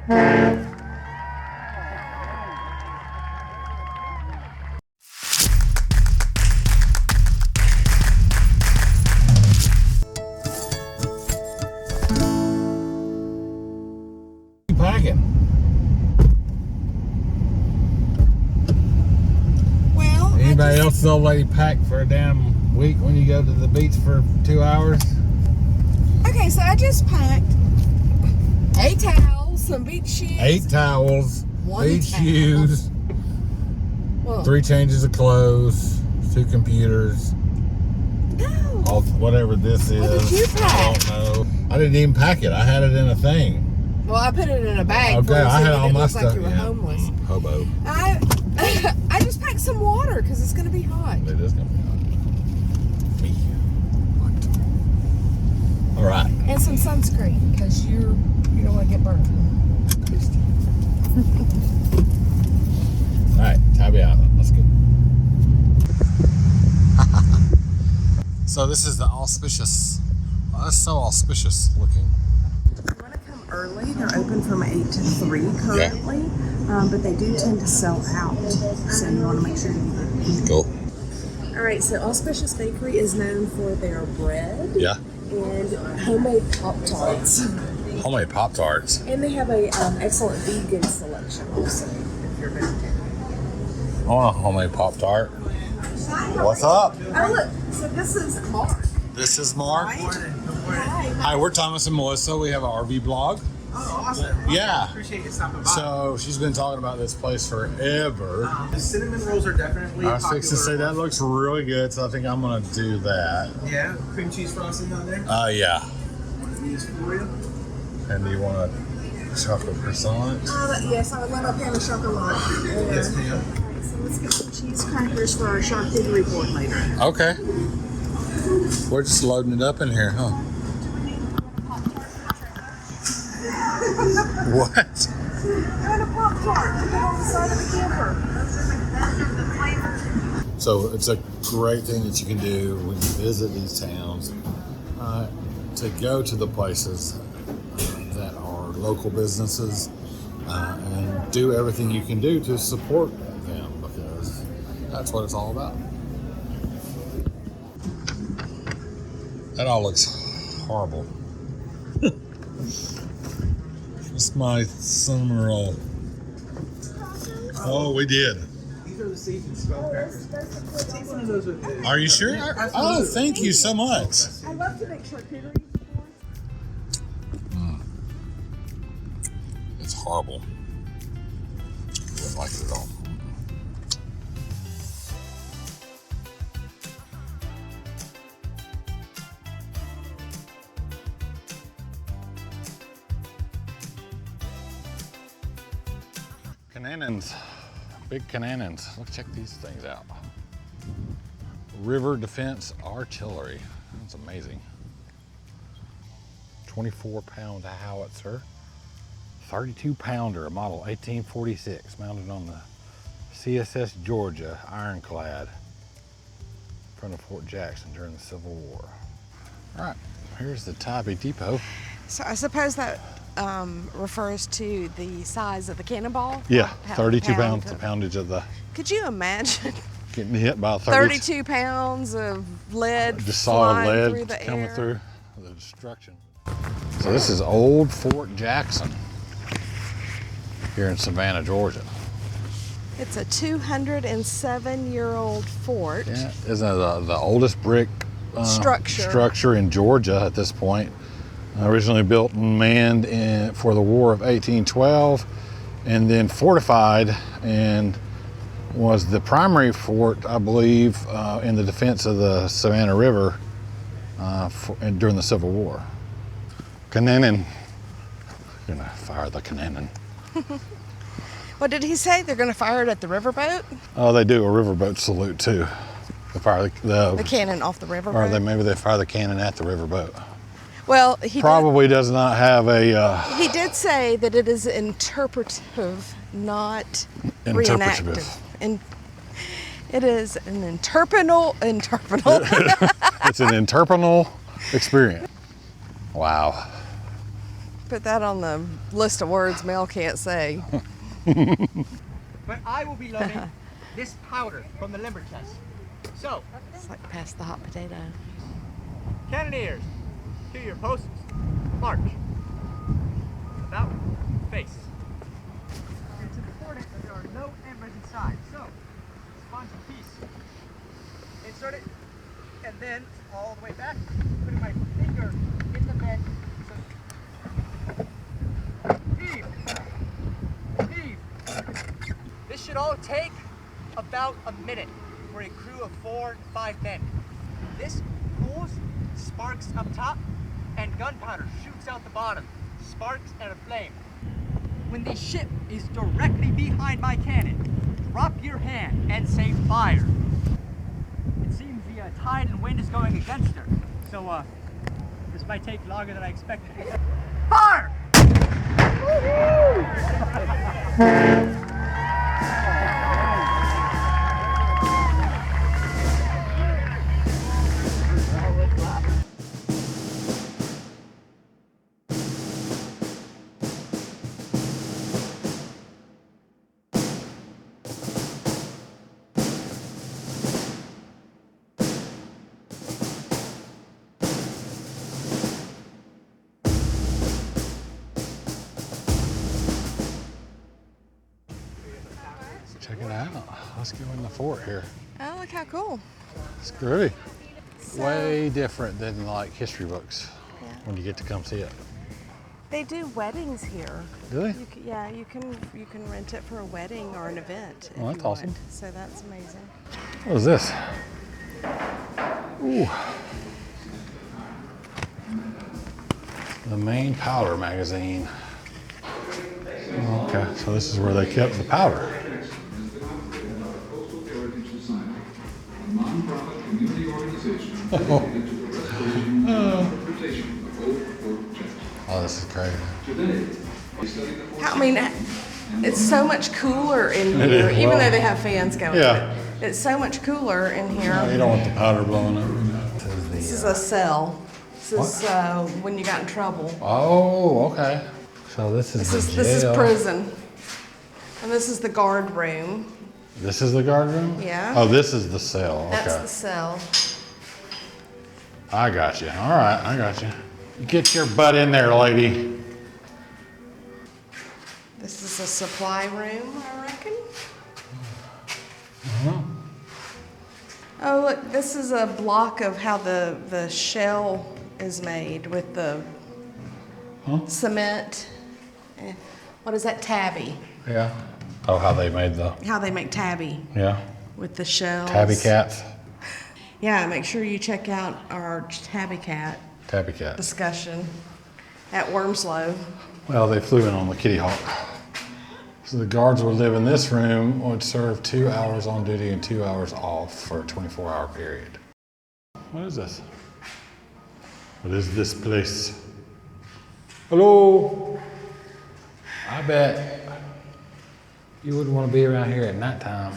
Packing. Well, anybody else so lady pack for a damn week when you go to the beach for 2 hours? Okay, so I just packed 8 towels, some beach shoes. 8 towels, beach towel. shoes, Well, 3 changes of clothes, 2 computers. No. All, whatever this is. What did you pack? I don't know. I didn't even pack it. I had it in a thing. Well, I put it in a bag. Okay, for you so I had you all didn't my look stuff. Like you were yeah. homeless. Hobo. I just packed some water because it's gonna be hot. It is gonna be hot. Me. All right. And some sunscreen because you don't want to get burned. All right, Tybee Island. Let's go. So this is the Auspicious. Oh, that's so auspicious looking. You want to come early. They're open from 8 to 3 currently, but they do tend to sell out. So you want to make sure you get Cool. All right, so Auspicious Bakery is known for their bread Yeah. and homemade Pop-Tarts. Homemade Pop-Tarts. And they have a excellent vegan selection also, if you're vegetarian. I want a homemade Pop-Tart. What's up? Oh, look, so this is Mark. This is Mark. Hi. Hi, we're Thomas and Melissa. We have an RV blog. Oh, awesome. Yeah. Appreciate you stopping by. So she's been talking about this place forever. The cinnamon rolls are definitely I was fixing to say that popular. looks really good, so I think I'm gonna do that. Yeah, cream cheese frosting on there. Yeah. One of these for you. And do you want a chocolate croissant? Yes, I would love a pan of chocolate. Yes, ma'am. So let's get some cheese crackers for our charcuterie board later. Okay. We're just loading it up in here, huh? What? And a Pop-Tart to put on the side of the camper. So it's a great thing that you can do when you visit these towns, to go to the places that are local businesses and do everything you can do to support them, because that's what it's all about. That all looks horrible. It's my cinnamon roll. Oh, we did. These are the seasoned smoked crackers. Take one of those with you. Are you sure? Oh, thank you so much. I love to make charcuterie. It's horrible. I don't like it at all. Cannons, big cannons. Look, check these things out. River Defense Artillery. That's amazing. 24-pound howitzer. 32-pounder, model 1846, mounted on the CSS Georgia, ironclad, in front of Fort Jackson during the Civil War. All right, here's the Tybee Depot. So I suppose that refers to the size of the cannonball? Yeah, Pound- 32 pound pounds, of- the poundage of the, Could you imagine getting hit by a 32 32 pounds of lead just solid flying through lead the coming air? through, the destruction. So this is old Fort Jackson here in Savannah, Georgia. It's a 207-year-old fort. Yeah, isn't it the oldest brick structure in Georgia at this point? Originally built and manned for the War of 1812, and then fortified, and was the primary fort, I believe, in the defense of the Savannah River during the Civil War. Cannon. You're gonna fire the cannon. What did he say? They're going to fire it at the riverboat? Oh, they do a riverboat salute too. They fire The cannon off the riverboat? or maybe they fire the cannon at the riverboat. Well, he Probably does not have a he did say that it is interpretive, not reenactive. It is an interpinal. It's an interpersonal experience. Wow. Put that on the list of words Mel can't say. But I will be loading this powder from the limber chest. So, It's like past the hot potato. cannoneers, to your posts, march. About face. It's important that there are no embers inside. So, sponge a piece. Insert it, and then all the way back, putting my finger in the vent. So, heave. Heave. This should all take about a minute for a crew of 4 to 5 men. This pulls sparks up top, and gunpowder shoots out the bottom. Sparks and a flame. When the ship is directly behind my cannon, drop your hand and say fire. It seems the tide and wind is going against her, so this might take longer than I expected. Fire! Check it out. Let's go in the fort here. Oh, look how cool. It's groovy. So, Way different than like history books Yeah. when you get to come see it. They do weddings here. Do they? Yeah, you can rent it for a wedding or an event. If Oh, that's you awesome. want. So that's amazing. What is this? Ooh. The main powder magazine. Okay, so this is where they kept the powder. Oh, this is crazy. I mean, it's so much cooler in It here, is, even well, though they have fans going. yeah. It's so much cooler in here. No, you don't want the powder blowing up. This is a cell. This is when you got in trouble. Oh, okay. So this is the jail. This is prison, and this is the guard room. This is the guard room? Yeah. Oh, this is the cell. Okay. That's the cell. I got you. All right, I got you. Get your butt in there, lady. This is a supply room, I reckon. Oh, look, this is a block of how the shell is made with the cement. What is that, tabby? Yeah. Oh, how they made the, How they make tabby yeah. with the shells. Tabby cats. Yeah, make sure you check out our tabby cat Tabby cat. discussion at Wormslow. Well, they flew in on the Kitty Hawk. So the guards would live in this room, would serve 2 hours on duty and 2 hours off for a 24-hour period. What is this? What is this place? Hello? I bet you wouldn't want to be around here at nighttime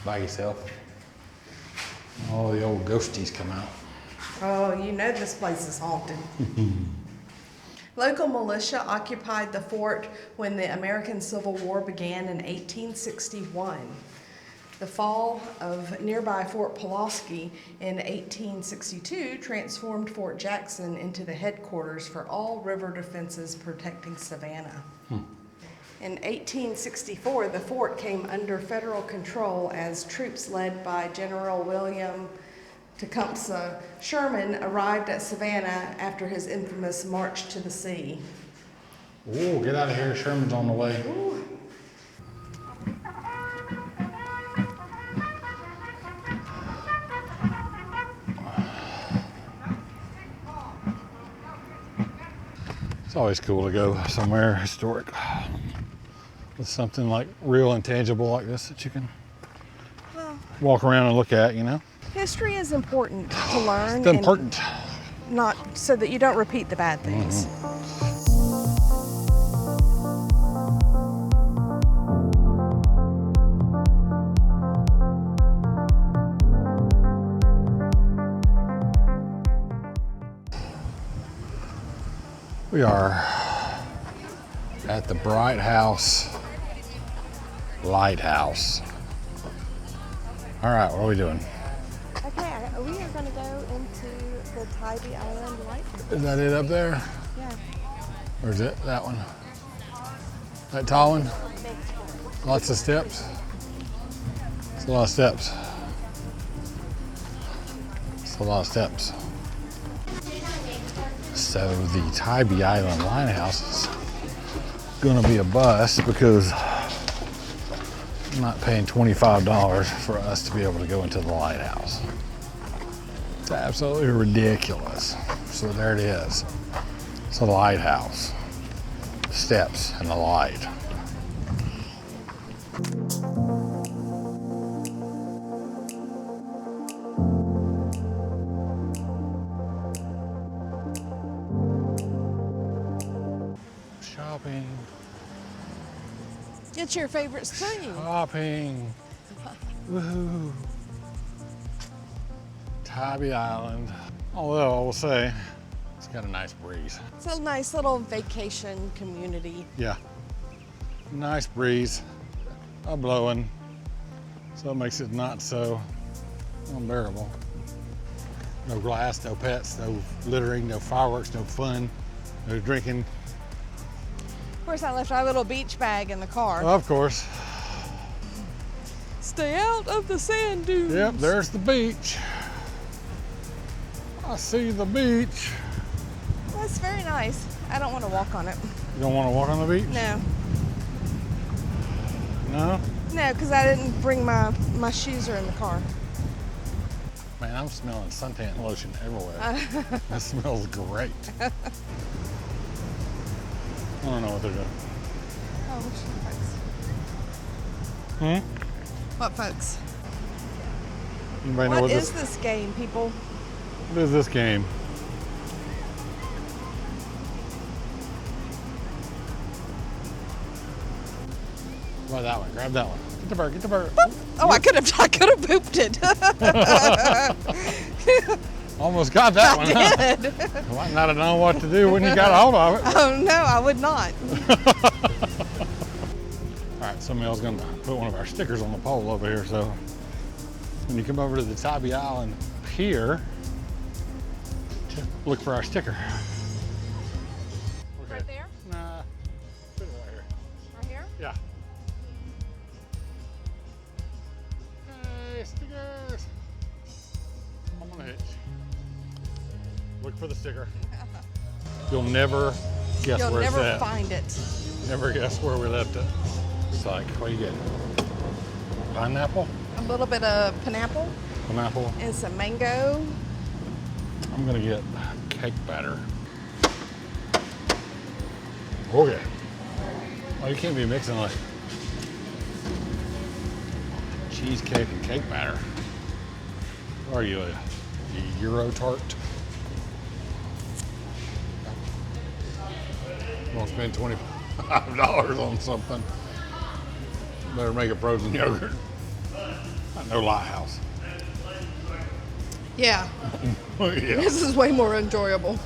by yourself. All the old ghosties come out. Oh, you know this place is haunted. Local militia occupied the fort when the American Civil War began in 1861. The fall of nearby Fort Pulaski in 1862 transformed Fort Jackson into the headquarters for all river defenses protecting Savannah. In 1864, the fort came under federal control as troops led by General William Tecumseh Sherman arrived at Savannah after his infamous March to the Sea. Oh, get out of here, Sherman's on the way. Ooh. It's always cool to go somewhere historic with something like real and tangible like this that you can walk around and look at, you know? History is important to learn. It's important. And not so that you don't repeat the bad things. We are at the Bright House Lighthouse. All right, what are we doing? Okay, we are going to go into the Tybee Island Lighthouse. Is that it up there? Yeah. Or is it that one? That tall one? Lots of steps? It's a lot of steps. It's a lot of steps. So the Tybee Island Lighthouse is gonna be a bust because I'm not paying $25 for us to be able to go into the lighthouse. It's absolutely ridiculous. So there it is. It's a lighthouse. Steps and a light. Shopping. It's your favorite stream. Shopping. Woohoo. Tybee Island. Although I will say, it's got a nice breeze. It's a nice little vacation community. Yeah. Nice breeze. A blowing. So it makes it not so unbearable. No glass, no pets, no littering, no fireworks, no fun, no drinking. Of course, I left our little beach bag in the car. Of course. Stay out of the sand dunes. Yep, there's the beach. I see the beach. Well, it's very nice. I don't want to walk on it. You don't want to walk on the beach? No. No? No, because I didn't bring my shoes are in the car. Man, I'm smelling suntan lotion everywhere. That smells great. I don't know what they're doing. Oh, which folks? Hmm? What folks? Anybody know What what is this? this game, people? What is this game? Well, that one. Grab that one. Get the bird. Get the bird. Oh, I could have pooped it. Almost got that one. Huh? I did. Might not have known what to do when you got a hold of it. Oh no, I would not. All right, somebody else gonna put one of our stickers on the pole over here. So when you come over to the Tybee Island Pier, just look for our sticker. Okay. Right there? Nah, put it right here. Right here? Yeah. Hey, stickers. I'm on a hitch. Look for the sticker. You'll never guess You'll where it's never at. find it. Never guess where we left it. It's like, what do you get? Pineapple? A little bit of pineapple Pineapple? and some mango. I'm gonna get cake batter. Okay. Oh, you can't be mixing like cheesecake and cake batter. What are you, a Euro tart? Won't spend $25 on something. Better make it frozen yogurt. No lighthouse. Yeah, Yeah. this is way more enjoyable.